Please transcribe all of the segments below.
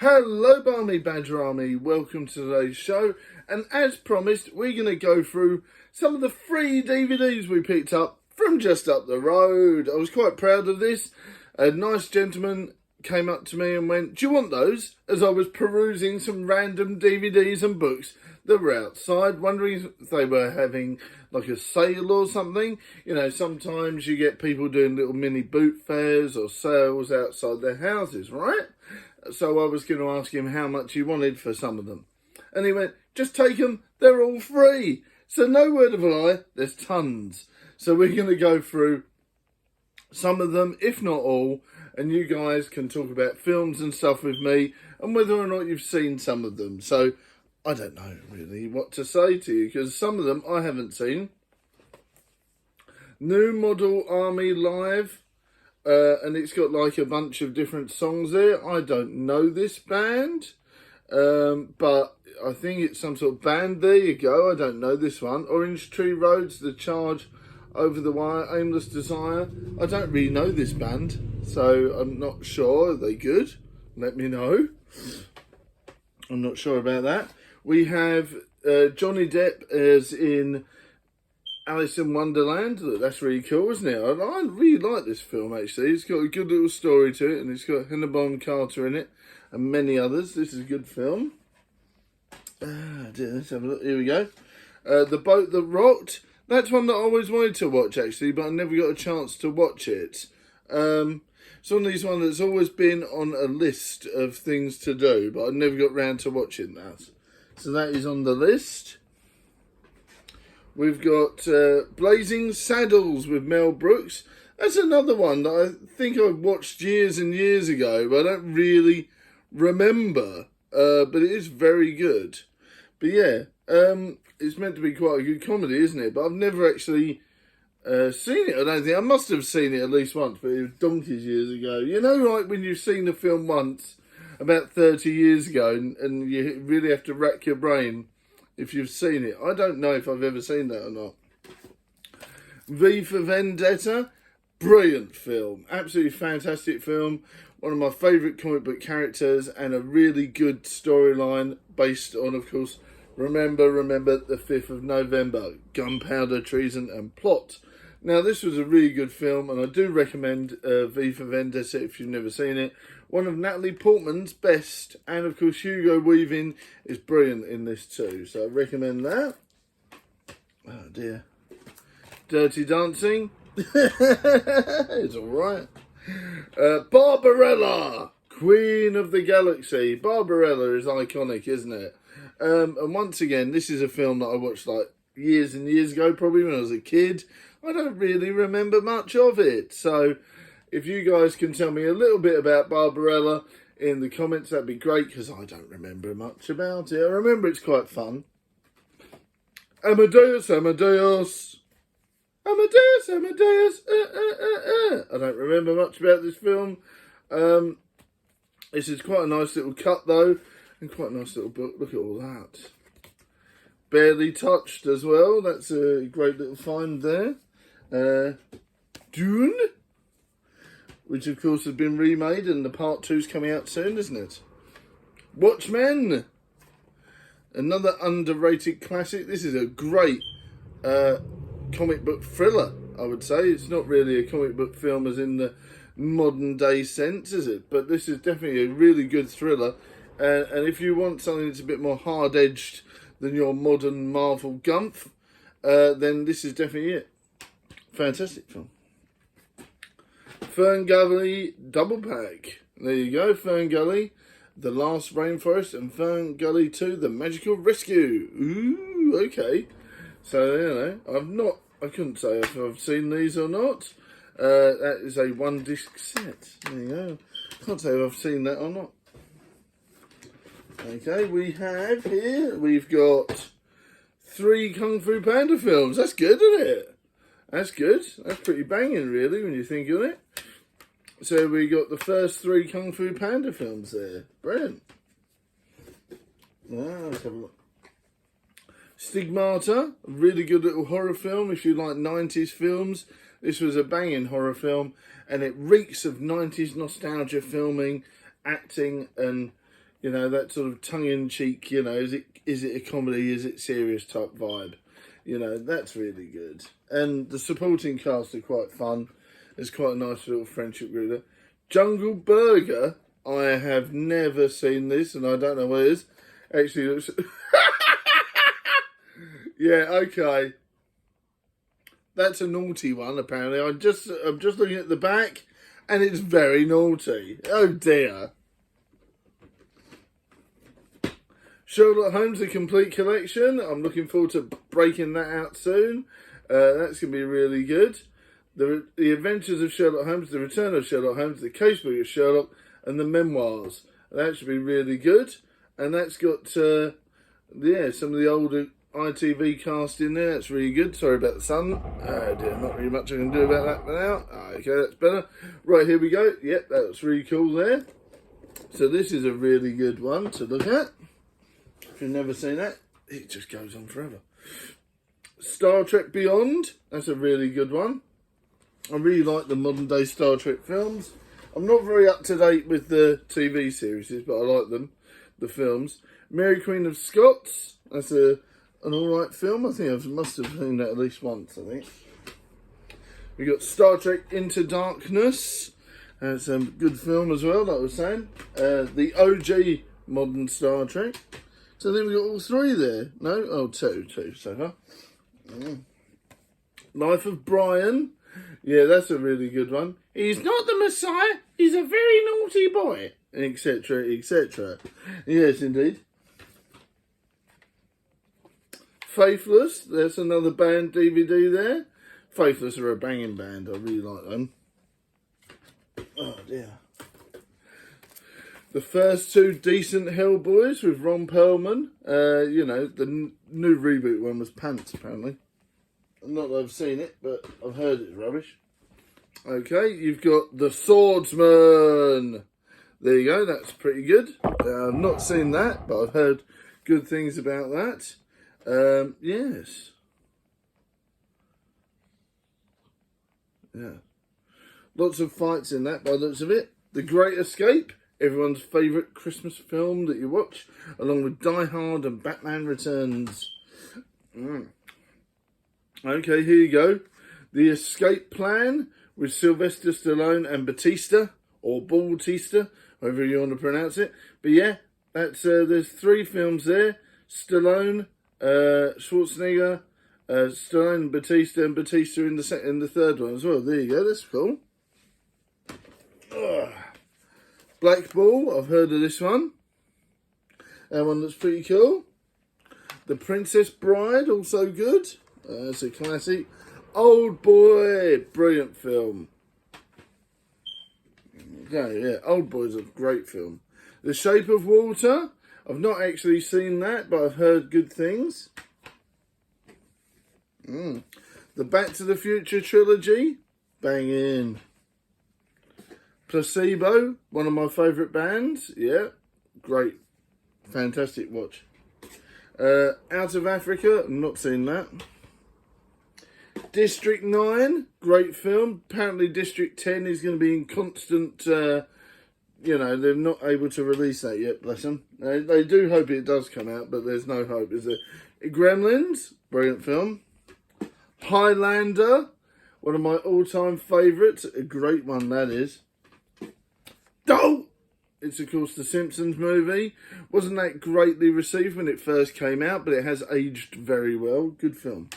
Hello Barmy Badger Army, welcome to today's show, and as promised we're going to go through some of the free DVDs we picked up from just up the road. I was quite proud of this. A nice gentleman came up to me and went, "Do you want those?" as I was perusing some random DVDs and books that were outside, wondering if they were having like a sale or something. You know, sometimes you get people doing little mini boot fairs or sales outside their houses, right? So I was going to ask him how much he wanted for some of them. And he went, "Just take them, they're all free." So no word of a lie, there's tons. So we're going to go through some of them, if not all, and you guys can talk about films and stuff with me and whether or not you've seen some of them. So I don't know really what to say to you, because some of them I haven't seen. New Model Army Live. And it's got like a bunch of different songs there. I don't know this band, but I think it's some sort of band. There you go. I don't know this one. Orange Tree Roads, The Charge, Over the Wire, Aimless Desire. I don't really know this band, so I'm not sure. Are they good? Let me know. I'm not sure about that. We have Johnny Depp as in Alice in Wonderland. Look, that's really cool, isn't it? I really like this film, actually. It's got a good little story to it, and it's got Helena Bonham Carter in it, and many others. This is a good film. Let's have a look. Here we go. The Boat That Rocked. That's one that I always wanted to watch, actually, but I never got a chance to watch it. It's one of these ones that's always been on a list of things to do, but I never got round to watching that. So that is on the list. We've got Blazing Saddles with Mel Brooks. That's another one that I think I watched years and years ago, but I don't really remember. But it is very good. But yeah, it's meant to be quite a good comedy, isn't it? But I've never actually seen it, I don't think. I must have seen it at least once, but it was donkeys years ago. You know, like when you've seen a film once, about 30 years ago, and you really have to rack your brain if you've seen it. I don't know if I've ever seen that or not. V for Vendetta. Brilliant film. Absolutely fantastic film. One of my favourite comic book characters, and a really good storyline based on, of course, remember the 5th of November. Gunpowder, Treason and Plot. Now, this was a really good film, and I do recommend V for Vendetta if you've never seen it. One of Natalie Portman's best, and of course Hugo Weaving is brilliant in this too, so I recommend that. Oh dear. Dirty Dancing. It's alright. Barbarella, Queen of the Galaxy. Barbarella is iconic, isn't it? And once again, this is a film that I watched like years and years ago, probably when I was a kid. I don't really remember much of it, so if you guys can tell me a little bit about Barbarella in the comments, that'd be great, because I don't remember much about it. I remember it's quite fun. Amadeus, Amadeus. Amadeus, Amadeus. I don't remember much about this film. This is quite a nice little cut, though, and quite a nice little book. Look at all that. Barely Touched as well. That's a great little find there. Dune, which of course has been remade, and the part 2's coming out soon, isn't it? Watchmen, another underrated classic. This is a great comic book thriller, I would say. It's not really a comic book film as in the modern day sense, is it? But this is definitely a really good thriller. And if you want something that's a bit more hard-edged than your modern Marvel gumph, then this is definitely it. Fantastic film. Fern Gully Double Pack. There you go, Fern Gully, The Last Rainforest, and Fern Gully 2, The Magical Rescue. Ooh, okay. So, you know, I couldn't say if I've seen these or not. That is a one-disc set. There you go. Can't say if I've seen that or not. Okay, we've got 3 Kung Fu Panda films. That's good, isn't it? That's good. That's pretty banging, really, when you think of it. So we got the first 3 Kung Fu Panda films there. Brilliant. Let's have a look. Stigmata, a really good little horror film if you like 90s films. This was a banging horror film, and it reeks of 90s nostalgia filming, acting, and You know, that sort of tongue-in-cheek, you know, is it a comedy, is it serious type vibe? You know, that's really good. And the supporting cast are quite fun. There's quite a nice little friendship group there. Jungle Burger, I have never seen this, and I don't know what it is. Actually, it looks... yeah, okay. That's a naughty one, apparently. I'm just looking at the back, and it's very naughty. Oh, dear. Sherlock Holmes, The Complete Collection. I'm looking forward to breaking that out soon. That's going to be really good. The Adventures of Sherlock Holmes, The Return of Sherlock Holmes, The Casebook of Sherlock, and The Memoirs. That should be really good. And that's got, some of the older ITV cast in there. That's really good. Sorry about the sun. Dear, not really much I can do about that for now. Okay, that's better. Right, here we go. Yep, that's really cool there. So this is a really good one to look at. If you've never seen that, it just goes on forever. Star Trek Beyond. That's a really good one. I really like the modern day Star Trek films. I'm not very up to date with the TV series, but I like them, the films. Mary Queen of Scots. That's an alright film. I think I must have seen that at least once, I think. We got Star Trek Into Darkness. That's a good film as well, like I was saying. The OG modern Star Trek. So then we got all three there. No? Oh, two so far. Life of Brian. Yeah, that's a really good one. He's not the Messiah. He's a very naughty boy. Etc, etc. Yes, indeed. Faithless. There's another band DVD there. Faithless are a banging band. I really like them. Oh, dear. The first two decent Hellboys with Ron Perlman. The new reboot one was pants, apparently. Not that I've seen it, but I've heard it's rubbish. Okay, you've got The Swordsman. There you go, that's pretty good. I've not seen that, but I've heard good things about that. Yes. Yeah. Lots of fights in that, by the looks of it. The Great Escape. Everyone's favourite Christmas film that you watch, along with Die Hard and Batman Returns. Okay, here you go. The Escape Plan with Sylvester Stallone and Batista, or Bautista, however you want to pronounce it. But yeah, that's there's three films there. Stallone, Schwarzenegger, Stallone, Batista, and Batista in the third one as well. There you go, that's cool. Black Ball, I've heard of this one. That one looks pretty cool. The Princess Bride, also good. It's a classic. Old Boy, brilliant film. Okay, yeah, Old Boy's a great film. The Shape of Water, I've not actually seen that, but I've heard good things. The Back to the Future trilogy, banging. Placebo, one of my favourite bands. Yeah, great. Fantastic watch. Out of Africa, I've not seen that. District 9, great film. Apparently District 10 is going to be in constant, they're not able to release that yet, bless them. They do hope it does come out, but there's no hope, is there? Gremlins, brilliant film. Highlander, one of my all-time favourites. A great one, that is. Oh! It's, of course, the Simpsons movie. Wasn't that greatly received when it first came out, but it has aged very well. Good film.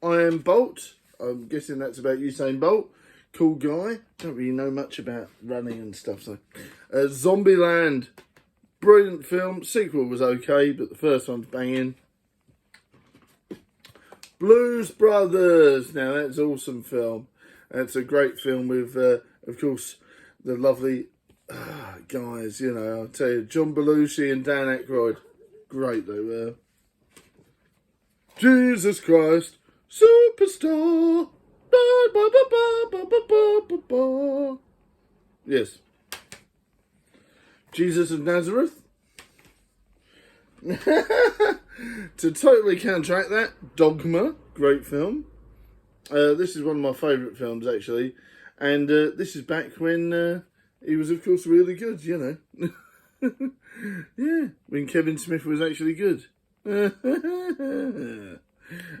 Iron Bolt. I'm guessing that's about Usain Bolt. Cool guy. Don't really know much about running and stuff. So, Zombieland. Brilliant film. Sequel was okay, but the first one's banging. Blues Brothers. Now, that's an awesome film. That's a great film with, of course, the lovely guys, I'll tell you, John Belushi and Dan Aykroyd. Great they were. Jesus Christ, Superstar. Ba, ba, ba, ba, ba, ba, ba, ba. Yes. Jesus of Nazareth. To totally counteract that, Dogma, great film. This is one of my favourite films, actually. And this is back when he was, of course, really good, Yeah, when Kevin Smith was actually good. And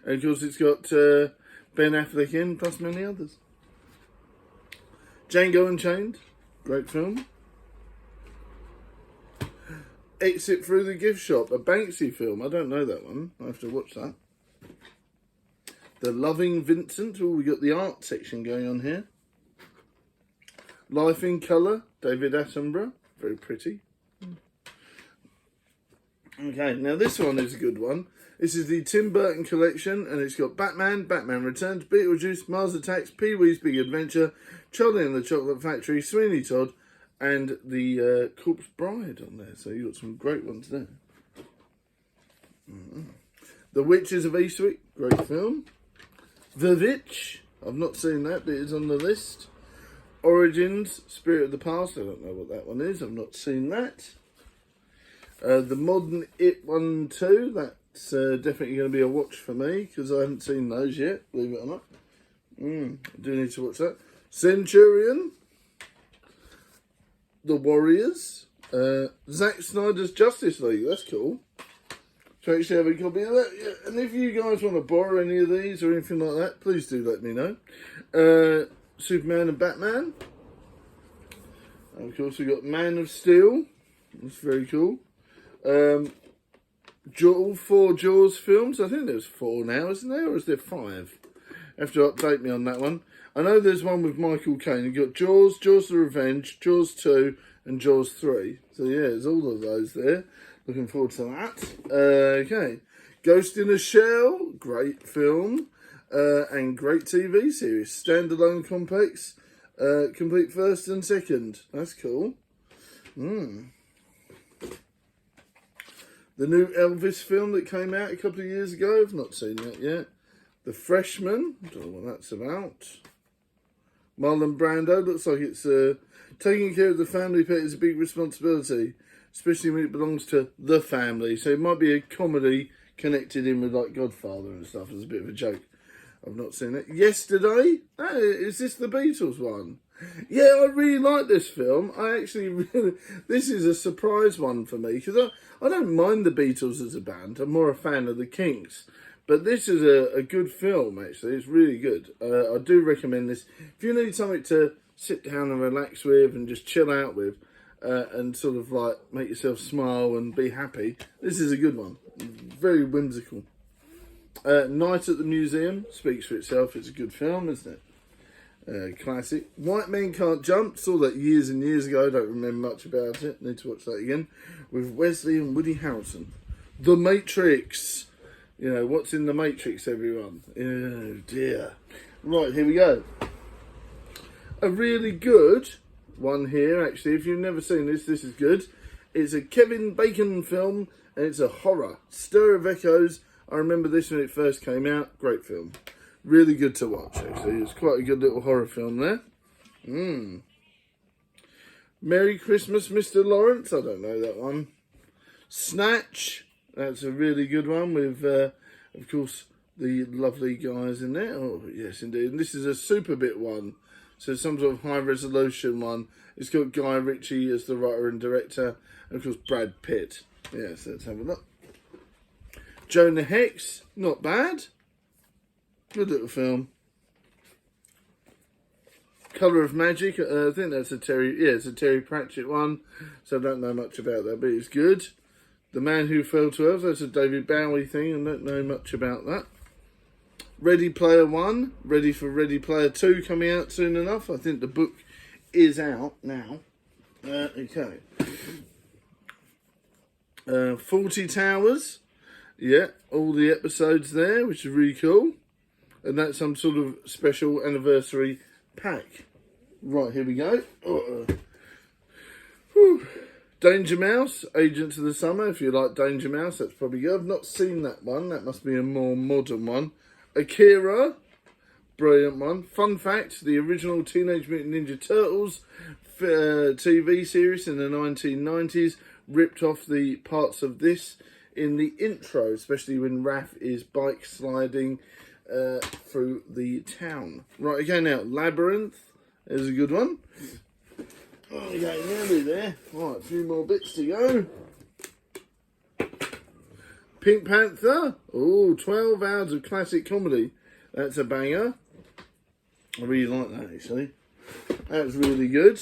of course, it's got Ben Affleck in, plus many others. Django Unchained, great film. Exit Through the Gift Shop, a Banksy film. I don't know that one. I have to watch that. The Loving Vincent. Oh, we got the art section going on here. Life in Colour, David Attenborough. Very pretty. Okay, now this one is a good one. This is the Tim Burton collection, and it's got Batman, Batman Returns, Beetlejuice, Mars Attacks, Pee-wee's Big Adventure, Charlie and the Chocolate Factory, Sweeney Todd, and the Corpse Bride on there. So you've got some great ones there. The Witches of Eastwick, great film. The Witch, I've not seen that, but it's on the list. Origins, Spirit of the Past, I don't know what that one is, I've not seen that. The Modern It 1 2, that's definitely going to be a watch for me, because I haven't seen those yet, believe it or not. I do need to watch that. Centurion. The Warriors. Zack Snyder's Justice League, that's cool. So actually have a copy of that. Yeah. And if you guys want to borrow any of these or anything like that, please do let me know. Superman and Batman. And of course we've got Man of Steel. That's very cool. All 4 Jaws films. I think there's 4 now, isn't there? Or is there 5? Have to update me on that one. I know there's one with Michael Caine. You've got Jaws, Jaws the Revenge, Jaws 2, and Jaws 3. So yeah, there's all of those there. Looking forward to that. Okay. Ghost in a Shell. Great film. And great TV series. Standalone complex. Complete first and second. That's cool. The new Elvis film that came out a couple of years ago. I've not seen that yet. The Freshman. I don't know what that's about. Marlon Brando. Looks like it's taking care of the family pet is a big responsibility, especially when it belongs to the family. So it might be a comedy connected in with like Godfather and stuff as a bit of a joke. I've not seen it. Yesterday? Oh, is this the Beatles one? Yeah, I really like this film. This is a surprise one for me, because I don't mind the Beatles as a band. I'm more a fan of the Kinks. But this is a good film, actually. It's really good. I do recommend this. If you need something to sit down and relax with and just chill out with, and sort of like make yourself smile and be happy, this is a good one. Very whimsical. Night at the Museum speaks for itself. It's a good film, isn't it? Classic. White Men Can't Jump. Saw that years and years ago. Don't remember much about it. Need to watch that again. With Wesley and Woody Harrelson. The Matrix. You know, what's in The Matrix, everyone? Oh, dear. Right, here we go. A really good one here, actually. If you've never seen this, this is good. It's a Kevin Bacon film, and it's a horror. Stir of Echoes. I remember this when it first came out. Great film. Really good to watch, actually. It's quite a good little horror film there. Merry Christmas, Mr. Lawrence. I don't know that one. Snatch. That's a really good one with, of course, the lovely guys in there. Oh, yes, indeed. And this is a super bit one. So some sort of high resolution one. It's got Guy Ritchie as the writer and director. And, of course, Brad Pitt. Yes, let's have a look. Jonah Hex. Not bad. Good little film. Colour of Magic. I think that's it's a Terry Pratchett one. So I don't know much about that, but it's good. The Man Who Fell to Earth. That's a David Bowie thing. I don't know much about that. Ready Player One. Ready for Ready Player 2 coming out soon enough. I think the book is out now. Okay. 40 Towers. Yeah, all the episodes there, which is really cool. And that's some sort of special anniversary pack. Right, here we go. Danger Mouse, Agents of the Summer. If you like Danger Mouse, that's probably good. I've not seen that one. That must be a more modern one. Akira, brilliant one. Fun fact, the original Teenage Mutant Ninja Turtles TV series in the 1990s ripped off the parts of this in the intro, especially when Raph is bike sliding through the town. Right, okay, now, Labyrinth is a good one. Okay, nearly there. Right, a few more bits to go. Pink Panther. Oh, 12 hours of classic comedy. That's a banger. I really like that, actually. That's really good.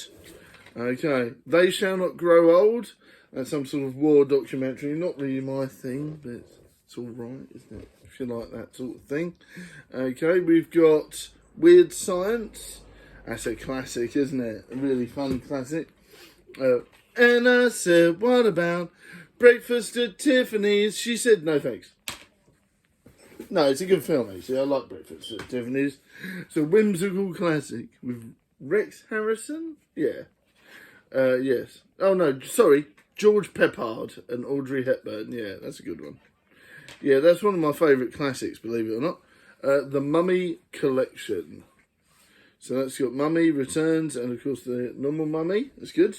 Okay. They Shall Not Grow Old. That's some sort of war documentary. Not really my thing, but it's all right, isn't it? If you like that sort of thing. Okay, we've got Weird Science. That's a classic, isn't it? A really fun classic. And I said, what about Breakfast at Tiffany's? She said, no thanks. No, it's a good film, actually. I like Breakfast at Tiffany's. It's a whimsical classic with Rex Harrison. Yeah. Yes. Oh, no, sorry. George Peppard and Audrey Hepburn. Yeah, that's a good one. Yeah, that's one of my favourite classics, believe it or not. The Mummy Collection. So that's got Mummy, Returns, and of course the normal Mummy. That's good.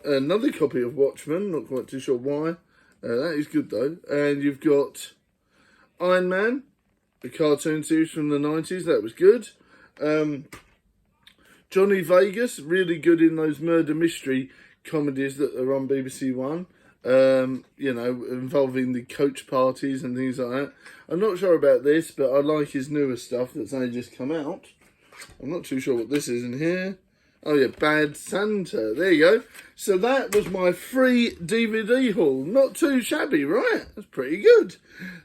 Another copy of Watchmen. Not quite too sure why. That is good though. And you've got Iron Man, the cartoon series from the 90s. That was good. Johnny Vegas, really good in those murder mystery comedies that are on BBC One. You know, involving the coach parties and things like that. I'm not sure about this, but I like his newer stuff that's only just come out. I'm not too sure what this is in here. Oh yeah, Bad Santa. There you go. So that was my free DVD haul. Not too shabby, right? That's pretty good.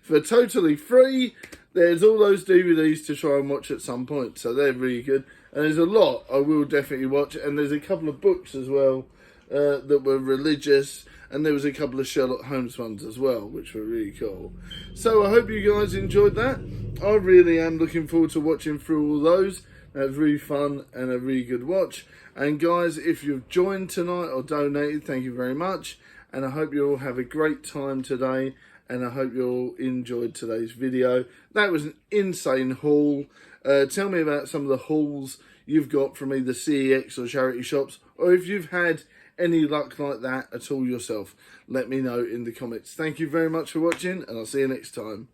For totally free, there's all those DVDs to try and watch at some point. So they're really good. And there's a lot I will definitely watch. And there's a couple of books as well that were religious. And there was a couple of Sherlock Holmes ones as well, which were really cool. So I hope you guys enjoyed that. I really am looking forward to watching through all those. That was really fun and a really good watch. And guys, if you've joined tonight or donated, thank you very much. And I hope you all have a great time today. And I hope you all enjoyed today's video. That was an insane haul. Tell me about some of the hauls you've got from either CEX or charity shops. Or if you've had any luck like that at all yourself, let me know in the comments. Thank you very much for watching, and I'll see you next time.